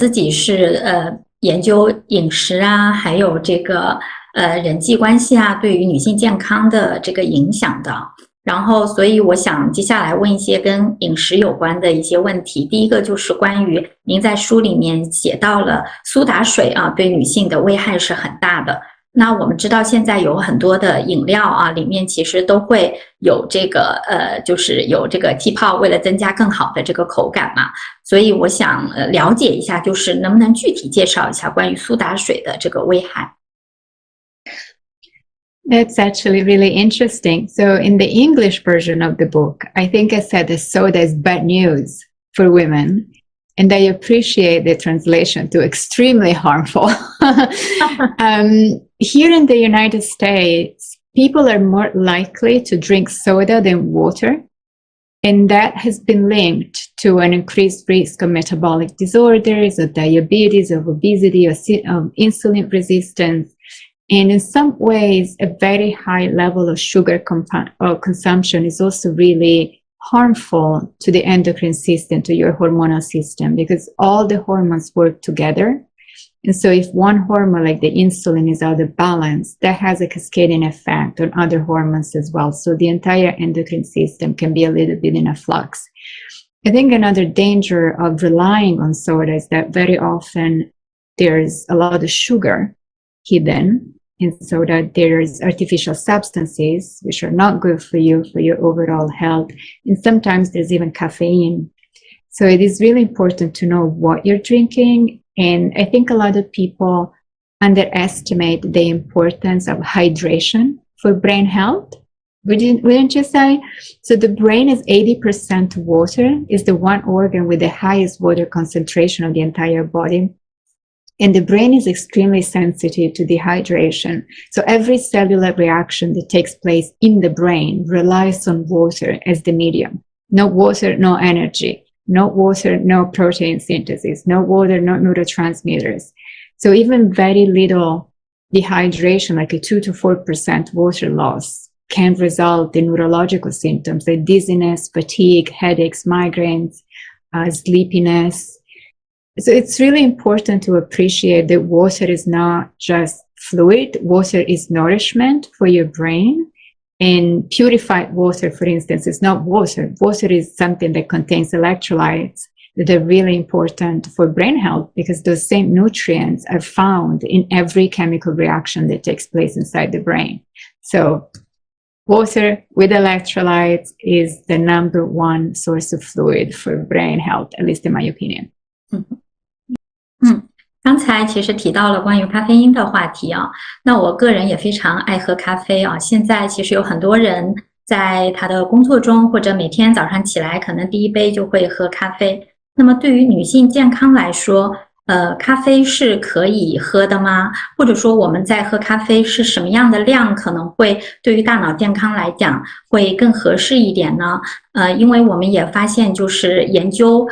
自己是研究饮食啊，还有这个人际关系啊，对于女性健康的这个影响的。然后，所以我想接下来问一些跟饮食有关的一些问题。第一个就是关于您在书里面写到了苏打水啊，对女性的危害是很大的。那我们知道现在有很多的饮料啊，里面其实都会有这个就是有这个气泡，为了增加更好的这个口感嘛。所以我想了解一下，就是能不能具体介绍一下关于苏打水的这个危害？ That's actually really interesting. So in the English version of the book, I think I said that soda is bad news for women. And I appreciate the translation to extremely harmful. Here in the United States, people are more likely to drink soda than water. And that has been linked to an increased risk of metabolic disorders, of diabetes, of obesity, of insulin resistance. And in some ways, a very high level of sugar consumption is also really harmful to the endocrine system, to your hormonal system, because all the hormones work together. And so if one hormone like the insulin is out of balance, that has a cascading effect on other hormones as well. So the entire endocrine system can be a little bit in a flux. I think another danger of relying on soda is that very often there's a lot of sugar hidden in soda. There's artificial substances which are not good for you, for your overall health. And sometimes there's even caffeine. So it is really important to know what you're drinking. And I think a lot of people underestimate the importance of hydration for brain health. Wouldn't you say? So the brain is 80% water, is the one organ with the highest water concentration of the entire body. And the brain is extremely sensitive to dehydration. So every cellular reaction that takes place in the brain relies on water as the medium. No water, no energy. No water, no protein synthesis. No water, no neurotransmitters. So even very little dehydration, like a 2 to 4% water loss, can result in neurological symptoms like dizziness, fatigue, headaches, migraines, sleepiness. So it's really important to appreciate that water is not just fluid. Water is nourishment for your brain. And purified water, for instance, is not water. Water is something that contains electrolytes that are really important for brain health, because those same nutrients are found in every chemical reaction that takes place inside the brain. So water with electrolytes is the number one source of fluid for brain health, at least in my opinion. 刚才其实提到了关于咖啡因的话题啊，那我个人也非常爱喝咖啡啊。现在其实有很多人在他的工作中，或者每天早上起来可能第一杯就会喝咖啡。那么对于女性健康来说，咖啡是可以喝的吗？或者说我们在喝咖啡是什么样的量可能会对于大脑健康来讲会更合适一点呢？因为我们也发现就是研究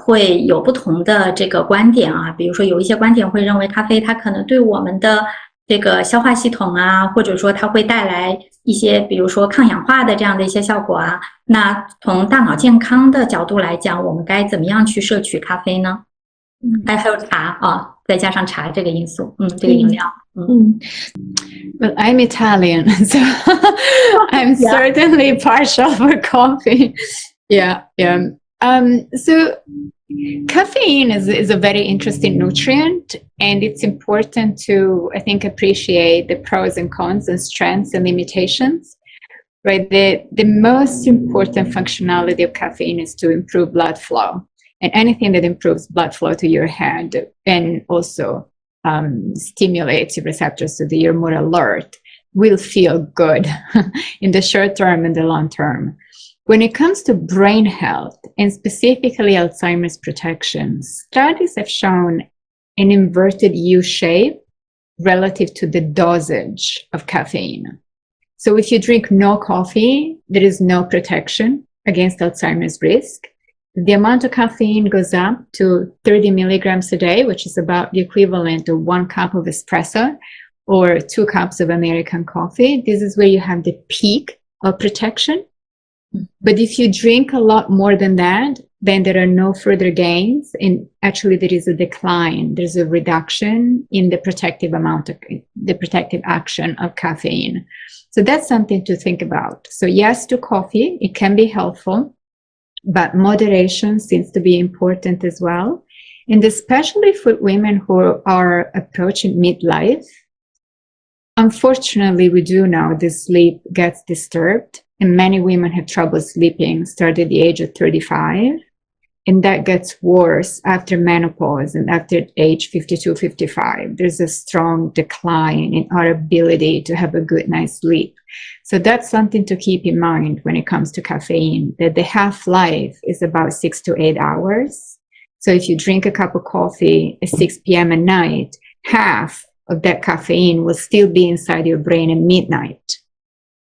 会有不同的这个观点啊，比如说有一些观点会认为咖啡它可能对我们的这个消化系统啊，或者说它会带来一些比如说抗氧化的这样的一些效果啊。那从大脑健康的角度来讲，我们该怎么样去摄取咖啡呢？还有茶啊，再加上茶这个因素，这个饮料。Well, I'm Italian, so I'm certainly partial for coffee. Yeah. So caffeine is a very interesting nutrient, and it's important to, I think, appreciate the pros and cons and strengths and limitations. Right. The most important functionality of caffeine is to improve blood flow. And anything that improves blood flow to your head and also stimulates your receptors so that you're more alert will feel good in the short term and the long term. When it comes to brain health, and specifically Alzheimer's protection, studies have shown an inverted U shape relative to the dosage of caffeine. So if you drink no coffee, there is no protection against Alzheimer's risk. The amount of caffeine goes up to 30 milligrams a day, which is about the equivalent of 1 cup of espresso or 2 cups of American coffee. This is where you have the peak of protection. But if you drink a lot more than that, then there are no further gains, and actually there is a decline. There's a reduction in the protective action of caffeine. So that's something to think about. So yes to coffee, it can be helpful, but moderation seems to be important as well. And especially for women who are approaching midlife, unfortunately, we do know the sleep gets disturbed, and many women have trouble sleeping starting at the age of 35. And that gets worse after menopause and after age 52, 55. There's a strong decline in our ability to have a good night's sleep. So that's something to keep in mind when it comes to caffeine, that the half-life is about 6 to 8 hours. So if you drink a cup of coffee at 6 p.m. at night, half of that caffeine will still be inside your brain at midnight,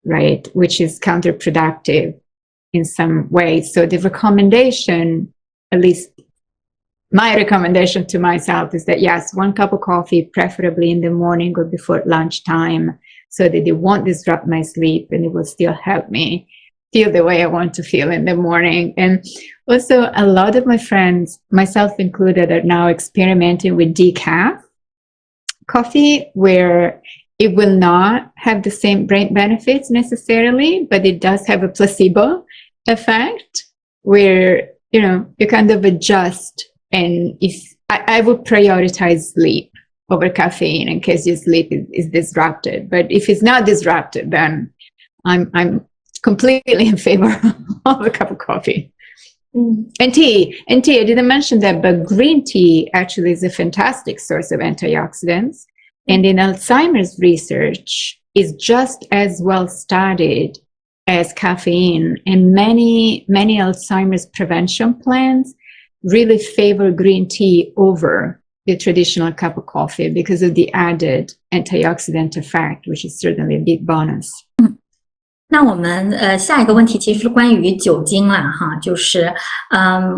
right? Which is counterproductive in some ways. So the recommendation, at least my recommendation to myself, is that yes, 1 cup of coffee, preferably in the morning or before lunchtime, so that it won't disrupt my sleep and it will still help me feel the way I want to feel in the morning. And also, a lot of my friends, myself included, are now experimenting with decaf coffee, where it will not have the same brain benefits necessarily, but it does have a placebo effect where, you know, you kind of adjust. And if I would prioritize sleep over caffeine in case your sleep is disrupted. But if it's not disrupted, then I'm completely in favor of a cup of coffee. And tea, I didn't mention that, but green tea actually is a fantastic source of antioxidants. And in Alzheimer's research is just as well studied as caffeine. And many Alzheimer's prevention plans really favor green tea over the traditional cup of coffee because of the added antioxidant effect, which is certainly a big bonus. 那我们下一个问题其实是关于酒精啦哈，就是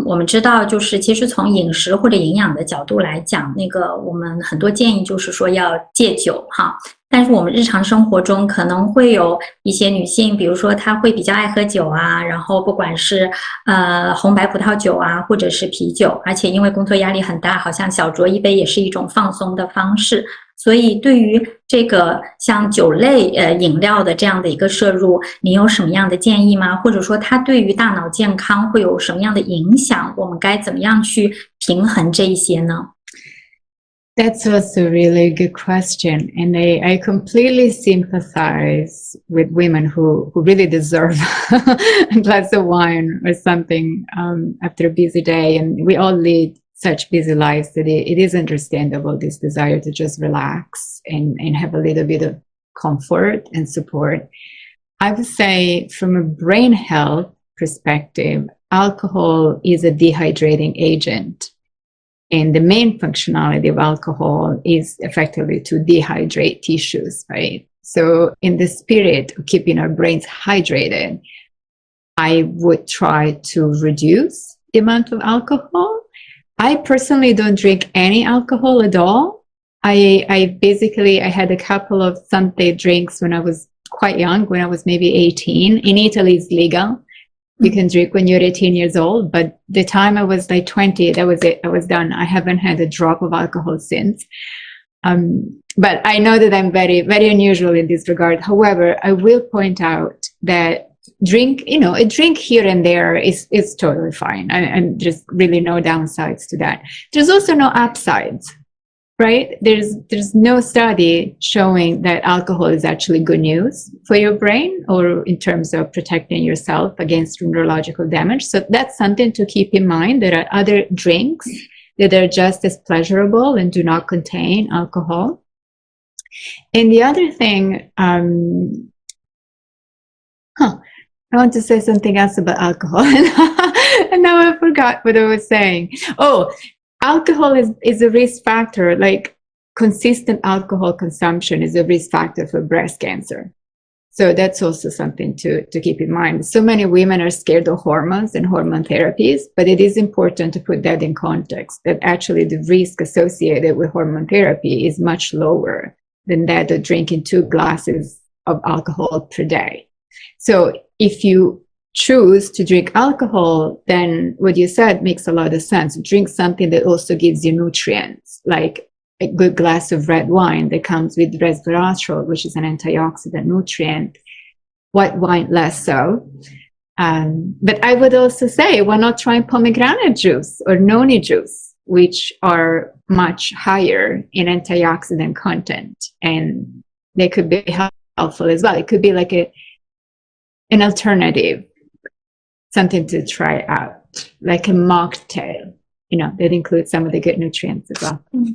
我们知道就是其实从饮食或者营养的角度来讲，那个我们很多建议就是说要戒酒哈，但是我们日常生活中可能会有一些女性，比如说她会比较爱喝酒啊，然后不管是红白葡萄酒啊，或者是啤酒，而且因为工作压力很大，好像小酌一杯也是一种放松的方式。所以对于这个像酒类饮料的这样的一个摄入，你有什么样的建议吗？或者说它对于大脑健康会有什么样的影响？我们该怎么样去平衡这一些呢？ That's also a really good question. And I completely sympathize with women who really deserve a glass of wine or something after a busy day. And we all lead such busy lives that it is understandable, this desire to just relax and have a little bit of comfort and support. I would say from a brain health perspective, alcohol is a dehydrating agent. And the main functionality of alcohol is effectively to dehydrate tissues, right? So in the spirit of keeping our brains hydrated, I would try to reduce the amount of alcohol. I personally don't drink any alcohol at all. I had a couple of Sunday drinks when I was quite young, when I was maybe 18. In Italy, it's legal. You can drink when you're 18 years old, but the time I was like 20, that was it. I was done. I haven't had a drop of alcohol since. But I know that I'm very, very unusual in this regard. However, I will point out that a drink here and there is totally fine. And there's really no downsides to that. There's also no upsides, right? There's no study showing that alcohol is actually good news for your brain or in terms of protecting yourself against neurological damage. So that's something to keep in mind. There are other drinks that are just as pleasurable and do not contain alcohol. And the other thing, I want to say something else about alcohol, and now I forgot what I was saying. Oh, alcohol is a risk factor. Like consistent alcohol consumption is a risk factor for breast cancer. So that's also something to keep in mind. So many women are scared of hormones and hormone therapies, but it is important to put that in context, that actually the risk associated with hormone therapy is much lower than that of drinking 2 glasses of alcohol per day. So if you choose to drink alcohol, then what you said makes a lot of sense. Drink something that also gives you nutrients, like a good glass of red wine that comes with resveratrol, which is an antioxidant nutrient. White wine less so. But I would also say, why not try pomegranate juice or noni juice, which are much higher in antioxidant content, and they could be helpful as well. It could be like an alternative, something to try out, like a mocktail, that includes some of the good nutrients as well.